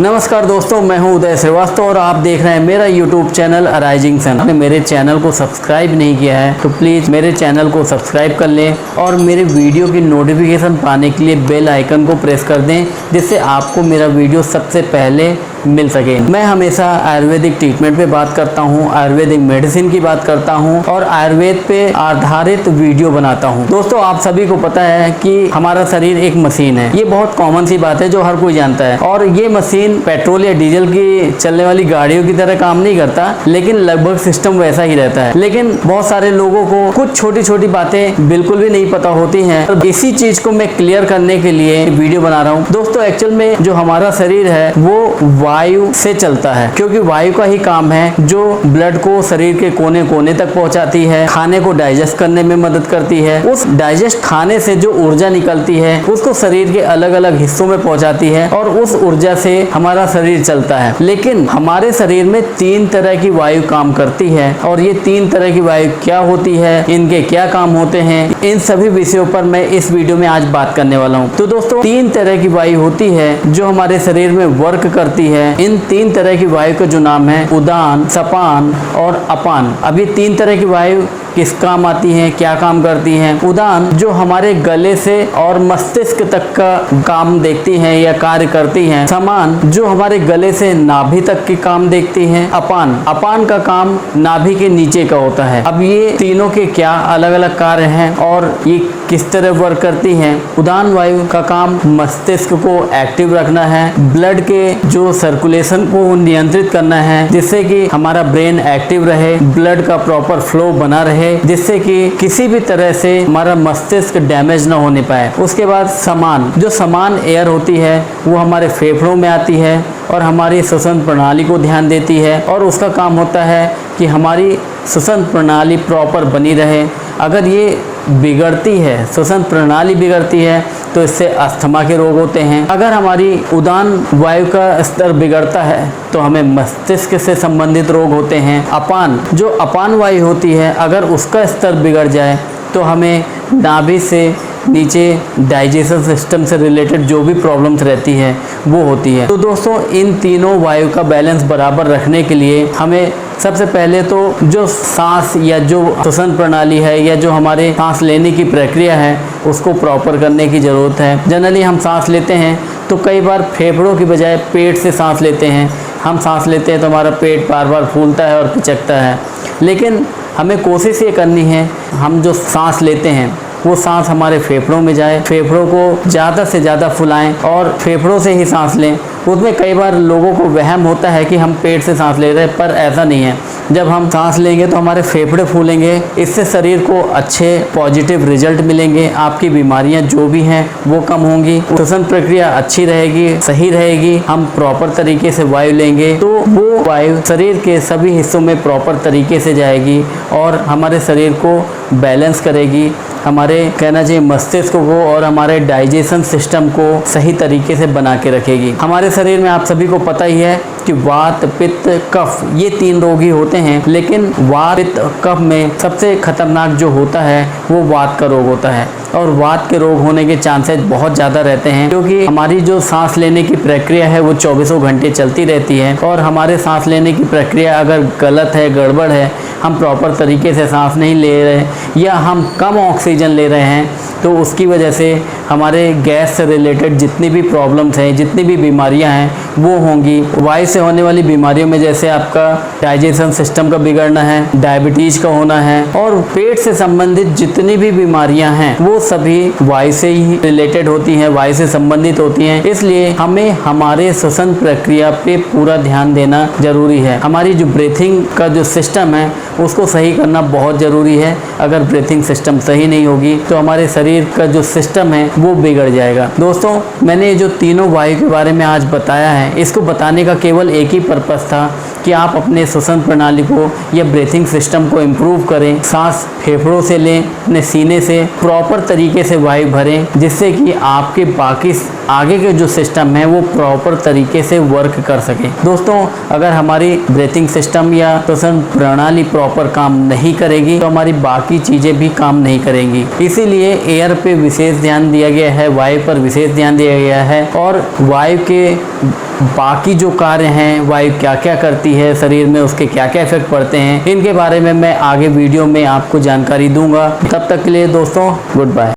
नमस्कार दोस्तों, मैं हूं उदय श्रीवास्तव और आप देख रहे हैं मेरा YouTube चैनल अराइजिंग सन। आपने मेरे चैनल को सब्सक्राइब नहीं किया है तो प्लीज़ मेरे चैनल को सब्सक्राइब कर लें और मेरे वीडियो की नोटिफिकेशन पाने के लिए बेल आइकन को प्रेस कर दें, जिससे आपको मेरा वीडियो सबसे पहले मिल सके। मैं हमेशा आयुर्वेदिक ट्रीटमेंट पे बात करता हूँ, आयुर्वेदिक मेडिसिन की बात करता हूँ और आयुर्वेद पे आधारित वीडियो बनाता हूँ। दोस्तों, आप सभी को पता है कि हमारा शरीर एक मशीन है। ये बहुत कॉमन सी बात है जो हर कोई जानता है। और ये मशीन पेट्रोल या डीजल की चलने वाली गाड़ियों की तरह काम नहीं करता, लेकिन लगभग सिस्टम वैसा ही रहता है। लेकिन बहुत सारे लोगों को कुछ छोटी छोटी बातें बिल्कुल भी नहीं पता होती हैं। तो इसी चीज को मैं क्लियर करने के लिए वीडियो बना रहा हूँ। दोस्तों, एक्चुअल में जो हमारा शरीर है वो वायु से चलता है, क्योंकि वायु का ही काम है जो ब्लड को शरीर के कोने कोने तक पहुंचाती है, खाने को डाइजेस्ट करने में मदद करती है। उस डाइजेस्ट खाने से जो ऊर्जा निकलती है उसको शरीर के अलग अलग हिस्सों में पहुंचाती है और उस ऊर्जा से हमारा शरीर चलता है। लेकिन हमारे शरीर में 3 तरह की वायु काम करती है और ये 3 तरह की वायु क्या होती है, इनके क्या काम होते हैं, इन सभी विषयों पर मैं इस वीडियो में आज बात करने वाला हूँ। तो दोस्तों, 3 तरह की वायु होती है जो हमारे शरीर में वर्क करती है। इन 3 तरह की वायु का जो नाम है उदान, सपान और अपान। अब ये 3 तरह की वायु किस काम आती हैं, क्या काम करती हैं? उदान जो हमारे गले से और मस्तिष्क तक का काम देखती हैं या कार्य करती हैं। समान जो हमारे गले से नाभि तक के काम देखती हैं। अपान का काम नाभि के नीचे का होता है। अब ये तीनों के क्या अलग अलग कार्य हैं और ये किस तरह वर्क करती हैं? उदान वायु का काम मस्तिष्क को एक्टिव रखना है, ब्लड के जो सर्कुलेशन को नियंत्रित करना है, जिससे कि हमारा ब्रेन एक्टिव रहे, ब्लड का प्रॉपर फ्लो बना रहे, जिससे कि किसी भी तरह से हमारा मस्तिष्क डैमेज ना होने पाए। उसके बाद समान जो समान एयर होती है वो हमारे फेफड़ों में आती है और हमारी श्वसन प्रणाली को ध्यान देती है और उसका काम होता है कि हमारी श्वसन प्रणाली प्रॉपर बनी रहे। अगर ये बिगड़ती है, श्वसन प्रणाली बिगड़ती है, तो इससे अस्थमा के रोग होते हैं। अगर हमारी उदान वायु का स्तर बिगड़ता है तो हमें मस्तिष्क से संबंधित रोग होते हैं। अपान जो अपान वायु होती है, अगर उसका स्तर बिगड़ जाए तो हमें नाभि से नीचे डाइजेशन सिस्टम से रिलेटेड जो भी प्रॉब्लम्स रहती है वो होती है। तो दोस्तों, इन तीनों वायु का बैलेंस बराबर रखने के लिए हमें सबसे पहले तो जो सांस या जो श्वसन प्रणाली है या जो हमारे सांस लेने की प्रक्रिया है उसको प्रॉपर करने की ज़रूरत है। जनरली हम सांस लेते हैं तो कई बार फेफड़ों की बजाय पेट से सांस लेते हैं। हम सांस लेते हैं तो हमारा पेट बार बार फूलता है और पिचकता है। लेकिन हमें कोशिश ये करनी है हम जो सांस लेते हैं वो सांस हमारे फेफड़ों में जाए, फेफड़ों को ज़्यादा से ज़्यादा फुलाएं और फेफड़ों से ही सांस लें। उसमें कई बार लोगों को वहम होता है कि हम पेट से सांस ले रहे हैं, पर ऐसा नहीं है। जब हम सांस लेंगे तो हमारे फेफड़े फूलेंगे, इससे शरीर को अच्छे पॉजिटिव रिजल्ट मिलेंगे, आपकी बीमारियां जो भी हैं वो कम होंगी, श्वसन प्रक्रिया अच्छी रहेगी, सही रहेगी। हम प्रॉपर तरीके से वायु लेंगे तो वो वायु शरीर के सभी हिस्सों में प्रॉपर तरीके से जाएगी और हमारे शरीर को बैलेंस करेगी, हमारे कहना चाहिए मस्तिष्क को और हमारे डाइजेशन सिस्टम को सही तरीके से बना के रखेगी। हमारे शरीर में आप सभी को पता ही है कि वात, पित्त, कफ ये 3 रोग ही होते हैं। लेकिन वात, पित्त, कफ में सबसे खतरनाक जो होता है वो वात का रोग होता है और वात के रोग होने के चांसेस बहुत ज़्यादा रहते हैं, क्योंकि हमारी जो सांस लेने की प्रक्रिया है वो 24 घंटे चलती रहती है और हमारे सांस लेने की प्रक्रिया अगर गलत है, गड़बड़ है, हम प्रॉपर तरीके से सांस नहीं ले रहे या हम कम ऑक्सीजन ले रहे हैं तो उसकी वजह से हमारे गैस से रिलेटेड जितनी भी प्रॉब्लम्स हैं, जितनी भी बीमारियां हैं वो होंगी। वायु से होने वाली बीमारियों में जैसे आपका डाइजेशन सिस्टम का बिगड़ना है, डायबिटीज़ का होना है और पेट से संबंधित जितनी भी बीमारियां हैं वो सभी वायु से ही रिलेटेड होती हैं, वायु से संबंधित होती हैं। इसलिए हमें हमारे श्वसन प्रक्रिया पे पूरा ध्यान देना जरूरी है। हमारी जो ब्रीथिंग का जो सिस्टम है उसको सही करना बहुत ज़रूरी है। अगर ब्रीथिंग सिस्टम सही नहीं होगी तो हमारे शरीर का जो सिस्टम है वो बिगड़ जाएगा। दोस्तों, मैंने जो तीनों वायु के बारे में आज बताया है, इसको बताने का केवल एक ही पर्पस था कि आप अपने श्वसन प्रणाली को या ब्रीथिंग सिस्टम को इम्प्रूव करें। सांस फेफड़ों से लें, अपने सीने से प्रॉपर तरीके से वायु भरें, जिससे कि आपके बाकी आगे के जो सिस्टम है वो प्रॉपर तरीके से वर्क कर सके। दोस्तों, अगर हमारी ब्रीथिंग सिस्टम या श्वसन प्रणाली प्रॉपर काम नहीं करेगी तो हमारी बाकी बाकी चीज़ें भी काम नहीं करेंगी। इसीलिए एयर पे विशेष ध्यान दिया गया है, वायु पर विशेष ध्यान दिया गया है, और वायु के बाकी जो कार्य हैं, वायु क्या क्या करती है शरीर में, उसके क्या क्या इफेक्ट पड़ते हैं, इनके बारे में मैं आगे वीडियो में आपको जानकारी दूंगा। तब तक के लिए दोस्तों गुड बाय।